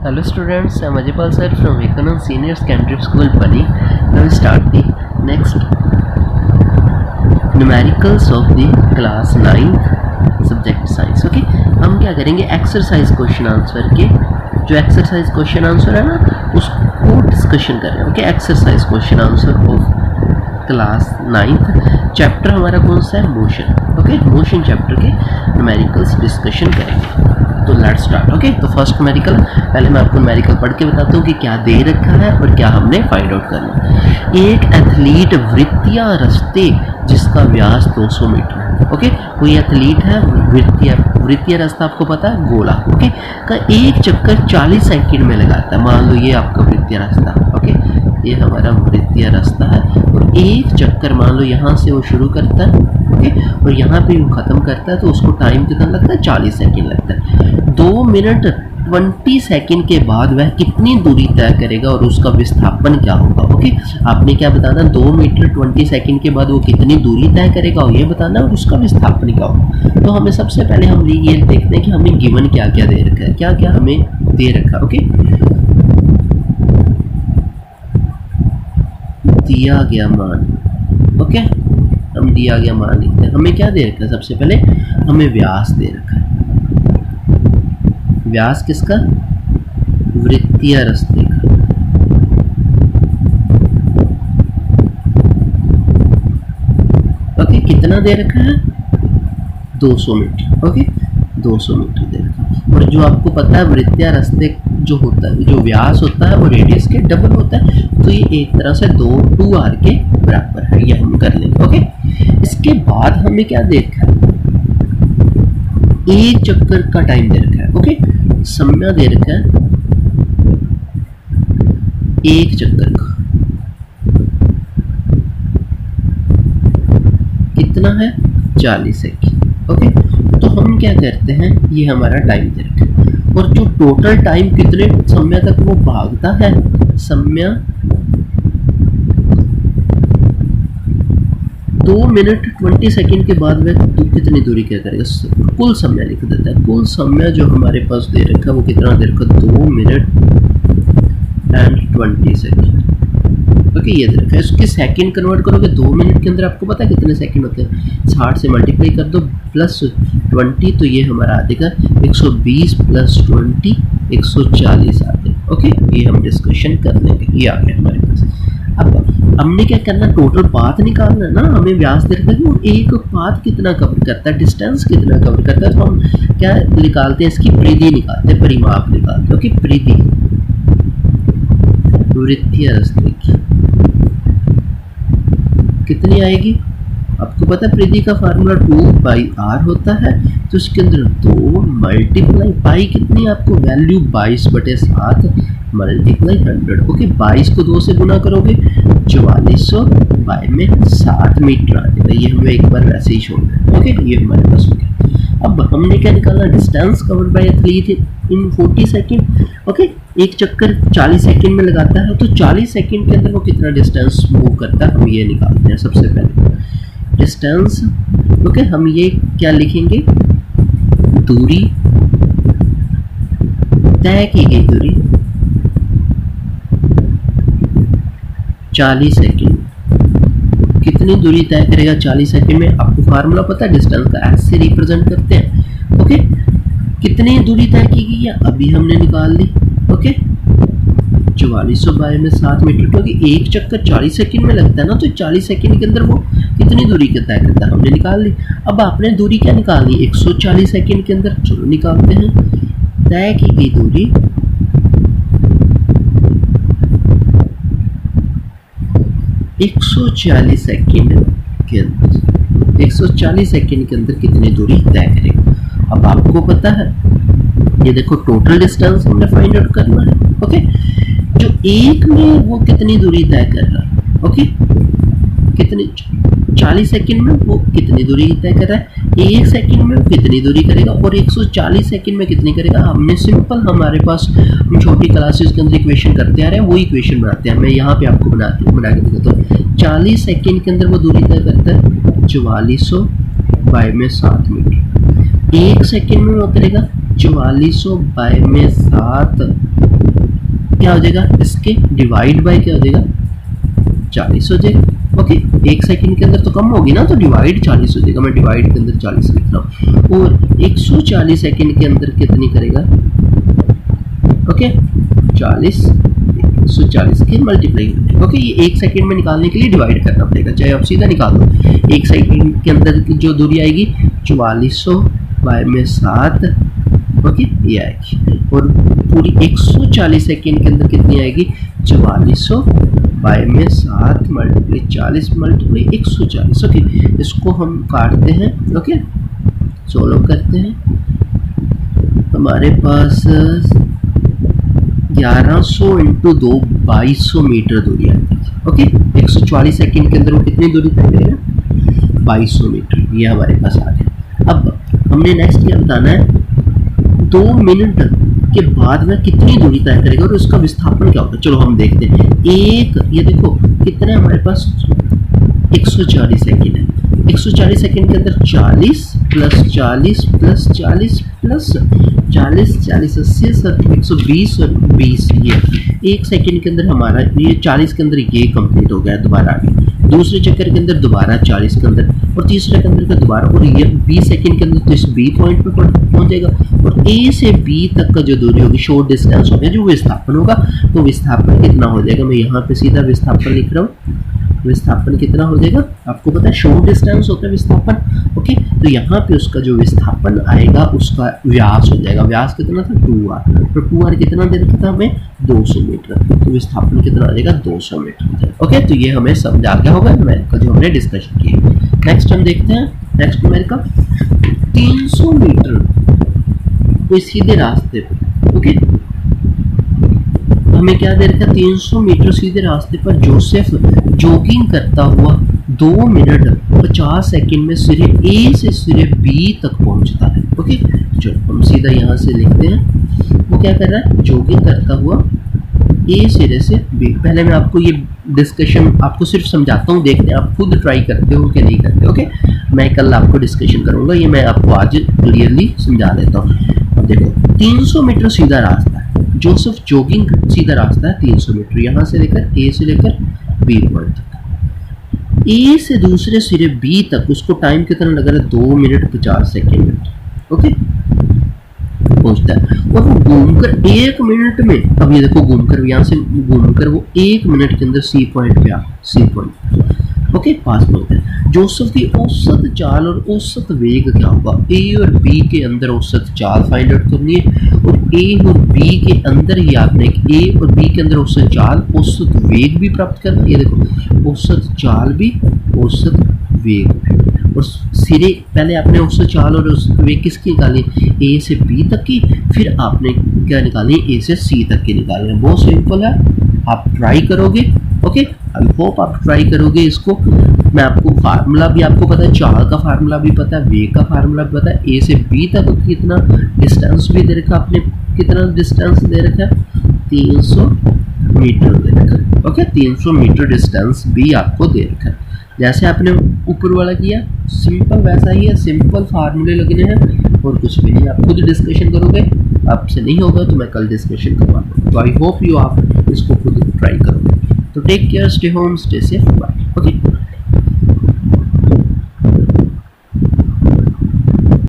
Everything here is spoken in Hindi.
Hello students, I'm Ajipal sir from Vivekanand Senior Secondary School, Pani. Now we start the next numericals of the class 9 subject science. Okay, हम क्या करेंगे एक्सरसाइज क्वेश्चन आंसर के जो एक्सरसाइज क्वेश्चन आंसर है ना उसको डिस्कशन कर रहे हैं. Okay, exercise question answer of class 9 chapter हमारा कौन सा है? मोशन. ओके, मोशन चैप्टर के न्यूमेरिकल्स डिस्कशन करेंगे. तो लेट्स स्टार्ट. ओके, तो फर्स्ट न्यूमेरिकल पहले मैं आपको न्यूमेरिकल पढ़ के बताता हूँ कि क्या दे रखा है और क्या हमने फाइंड आउट करना है. एक एथलीट वृत्तीय रास्ते जिसका व्यास 200 मीटर है. ओके, कोई एथलीट है, वृत्तीय रास्ता आपको पता है, गोला. ओके, का एक चक्कर 40 सेकंड में लगाता है. मान लो ये आपका वृत्तीय रास्ता. ओके, ये हमारा वृत्तीय रास्ता है और एक चक्कर मान लो यहाँ से वो शुरू करता है. ओके, और यहाँ पे वो ख़त्म करता है तो उसको टाइम कितना लगता है? 40 सेकंड लगता है. 2 मिनट 20 सेकंड के बाद वह कितनी दूरी तय करेगा और उसका विस्थापन क्या होगा? ओके, आपने क्या बताना? 2 मीटर 20 सेकंड के बाद वो कितनी दूरी तय करेगा और ये बताना और उसका विस्थापन क्या होगा. तो हमें सबसे पहले हम ये देखते हैं कि हमें गिवन क्या क्या दे रखा है, क्या क्या हमें दे रखा है. ओके, दिया गया मान. ओके, हम दिया गया मान लिखते हैं. हमें क्या दे रखा है? सबसे पहले हमें व्यास दे रखा है. व्यास किसका? वृत्तीय रास्ते का. ओके, कितना दे रखा है? 200 मीटर. ओके, 200 मीटर दे रखा है. और जो आपको पता है वृत्तीय रास्ते जो होता है, जो व्यास होता है वो रेडियस के डबल होता है, तो ये एक तरह से 2r के बराबर है. ये हम कर लेंगे. ओके, इसके बाद हमें क्या देखा है? एक चक्कर का टाइम दे रखा है. ओके, समय दे रखा है एक चक्कर का. कितना है? 40 सेकंड. ओके, तो हम क्या करते हैं, ये हमारा टाइम दे रखा है और जो टोटल टाइम कितने समय तक वो भागता है, समय 2 मिनट 20 सेकंड के बाद वह कितनी दूरी क्या करेगा? कुल समय लिख देता है. कुल समय जो हमारे पास दे रखा है वो कितना दे रखा है? 2 मिनट एंड 20 सेकंड. ओके, ये दे रखा है. इसके सेकंड कन्वर्ट करोगे 2 मिनट के अंदर आपको पता है कितने सेकंड होते हैं? 60 से मल्टीप्लाई कर दो प्लस 20 तो ये हमारा आ जाएगा 120 प्लस 20 140 आ जाएगा. ओके, ये हम डिस्कशन कर लेंगे. ये आ गया हमारे पास. अब हमने क्या करना? टोटल पाथ निकालना है ना. हमें व्यास दे रखा है कि वो एक पाथ कितना कवर करता है, डिस्टेंस कितना कवर करता है. तो हम क्या निकालते हैं? इसकी परिधि निकालते हैं, परिमाप निकालते हैं. ओके, परिधि वृत्तीय रास्ते की कितनी आएगी? आपको पता है परिधि का फार्मूला 2/r होता है, तो इसके अंदर 2 मल्टीप्लाई पाई कितनी आपको वैल्यू 22/7 मल्टीप्लाई 100. ओके, 22 को 2 से गुना करोगे 4400 बाय में 60 मीटर आ जाएगा. ये हमें एक बार वैसे ही छोड़ दें. ओके, ये हमारे पास हो गया. अब हमने क्या निकालना? Distance covered by athlete in 40 second. Okay, एक चक्कर 40 सेकंड में लगाता है तो 40 सेकंड के अंदर वो कितना डिस्टेंस मूव करता है, हम ये निकालते हैं सबसे पहले. डिस्टेंस. ओके, हम ये क्या लिखेंगे? दूरी, तय की गई दूरी 40 सेकंड. कितनी दूरी तय करेगा 40 सेकंड में? आपको फार्मूला पता है डिस्टेंस का, एस से रिप्रेजेंट करते हैं. ओके, कितनी दूरी तय की गई है अभी हमने निकाल ली. ओके, 4400 बाय में 7 मीटर, क्योंकि एक चक्कर 40 सेकंड में लगता है ना, तो 40 सेकंड के अंदर वो कितनी दूरी का तय करता है, हमने निकाल ली. अब आपने दूरी क्या निकालनी? 140 सेकंड के अंदर. चलो निकालते हैं. तय की गई दूरी 140 सेकंड के अंदर, 140 सेकंड के अंदर कितनी दूरी तय करेगा. अब आपको पता है, ये देखो टोटल डिस्टेंस हमने फाइंड आउट करना है. ओके, जो एक में वो कितनी दूरी तय कर रहा है. ओके, कितनी 40 सेकंड में वो कितनी दूरी तय कर रहा है, 1 सेकंड में वो कितनी दूरी करेगा और 140 सेकंड में कितनी करेगा. हमने सिंपल, हमारे पास हम छोटी क्लासेस के अंदर इक्वेशन करते आ रहे हैं, वही इक्वेशन बनाते हैं. मैं यहाँ पे आपको बना के दिखाता हूँ. 40 सेकंड के अंदर वो दूरी तय करता है 4400 बाय में 7 मीटर. 1 सेकंड में वो करेगा 4400 बाय में 7 क्या हो जाएगा, इसके डिवाइड बाय क्या हो जाएगा 40 हो जाएगा। ओके, एक सेकंड के अंदर तो कम होगी ना, तो डिवाइड 40 हो जाएगा। मैं डिवाइड के अंदर 40 लिख रहा हूँ। और 140 सेकंड के अंदर कितनी करेगा, ओके 40 140 के मल्टीप्लाई। ओके, ये एक सेकंड में निकालने के लिए डिवाइड करना पड़ेगा, चाहे आप सीधा निकाल दो। एक सेकंड के अंदर की जो दूरी आएगी 4400 बाय में 7, ओके ये आएगी। और पूरी 140 सेकंड के अंदर कितनी आएगी, 4400 बाय में 7 मल्टीप्लाई 40 मल्टीप्लाई 140। ओके, इसको हम काटते हैं, ओके सोल्व करते हैं। हमारे पास 1100 इंटू 2 2200 मीटर दूरी आती है। ओके, 140 सेकंड के अंदर वो कितनी दूरी तय करेगा, 2200 मीटर, ये हमारे पास आ गया। अब हमने नेक्स्ट क्या बताना है, 2 मिनट के बाद में कितनी दूरी तय करेगा और उसका विस्थापन क्या होगा। चलो हम देखते हैं। एक ये देखो कितने हमारे पास 140 सेकंड है। 140 सेकंड के अंदर 40 प्लस 40 प्लस 40 प्लस 40 40 80 70 120 और 20, ये एक सेकंड के अंदर हमारा ये 40 के अंदर ये कंप्लीट हो गया। दोबारा आगे दूसरे चक्कर के अंदर दोबारा 40 के अंदर और तीसरे के अंदर का दोबारा, और ये 20 सेकंड के अंदर तो इस बी पॉइंट पे पहुंच जाएगा। और ए से बी तक का जो दूरी होगी, शॉर्ट डिस्टेंस हो गया, जो विस्थापन होगा, तो विस्थापन कितना हो जाएगा। मैं यहाँ पे सीधा विस्थापन लिख रहा हूँ। विस्थापन कितना हो जाएगा, आपको पता है शॉर्ट डिस्टेंस होता है विस्थापन। ओके, तो यहाँ पे उसका जो विस्थापन आएगा उसका व्यास हो जाएगा। व्यास कितना था 2r, तो 2r कितना दे रखा था हमें 200 मीटर, तो विस्थापन कितना आ जाएगा 200 मीटर। ओके, तो ये हमें समझ आ गया होगा न्यूमेरिकल जो हमने डिस्कशन की। नेक्स्ट हम देखते हैं नेक्स्ट न्यूमेरिकल 300 मीटर कोई सीधे रास्ते पे। ओके, हमें क्या दे रखा है, 300 मीटर सीधे रास्ते पर जोसेफ जॉगिंग करता हुआ 2 मिनट 50 सेकंड में सिरे ए से सिरे बी तक पहुंचता है। ओके, चलो हम सीधा यहाँ से लिखते हैं। वो क्या कर रहा है, जॉगिंग करता हुआ ए सिरे से बी। पहले मैं आपको ये डिस्कशन आपको सिर्फ समझाता हूँ, देखते हैं आप खुद ट्राई करते हो कि नहीं करते। ओके, मैं कल आपको डिस्कशन करूँगा, ये मैं आपको आज क्लियरली समझा देता हूँ। अब देखो 300 मीटर सीधा रास्ता है, जोसेफ जॉगिंग सीधा रास्ता है 300 मीटर, यहाँ से लेकर ए से लेकर बी पॉइंट तक। ए से दूसरे सिरे बी तक उसको टाइम कितना लग रहा है, 2 मिनट 50 सेकेंड। ओके, पहुंचता है और वो घूमकर 1 मिनट में, अब ये देखो घूमकर यहाँ से घूमकर वो 1 मिनट के अंदर सी पॉइंट पे आ, सी पॉइंट ओके पास पहुंचता है। जोसेफ की औसत चाल और औसत वेग क्या होगा, ए और बी के अंदर औसत चाल फाइंड आउट करनी है, और ए और बी के अंदर ही आपने ए और बी के अंदर औसत चाल औसत वेग भी प्राप्त करना है। ये देखो औसत चाल भी औसत वेग भी, और सिरे पहले आपने औसत चाल और औसत वेग किसकी निकाली, ए से बी तक की, फिर आपने क्या निकाली, ए से सी तक की निकाली है। बहुत सिंपल है, आप ट्राई करोगे। ओके, आई होप आप ट्राई करोगे इसको। मैं आपको फार्मूला भी आपको पता है, चाल का फार्मूला भी पता है, वेग का फार्मूला भी पता है, ए से बी तक कितना डिस्टेंस भी दे रखा है, आपने कितना डिस्टेंस दे रखा है 300 मीटर दे रखा है। ओके, 300 मीटर डिस्टेंस भी आपको दे रखा है। जैसे आपने ऊपर वाला किया सिंपल वैसा ही है, सिंपल फार्मूले लगने हैं और कुछ भी नहीं। आप खुद डिस्कशन करोगे, आपसे नहीं होगा तो मैं कल डिस्कशन करवा दूँगा। तो आई होप यू आप इसको खुद ट्राई करोगे। तो take care, stay home, stay safe, bye. Okay.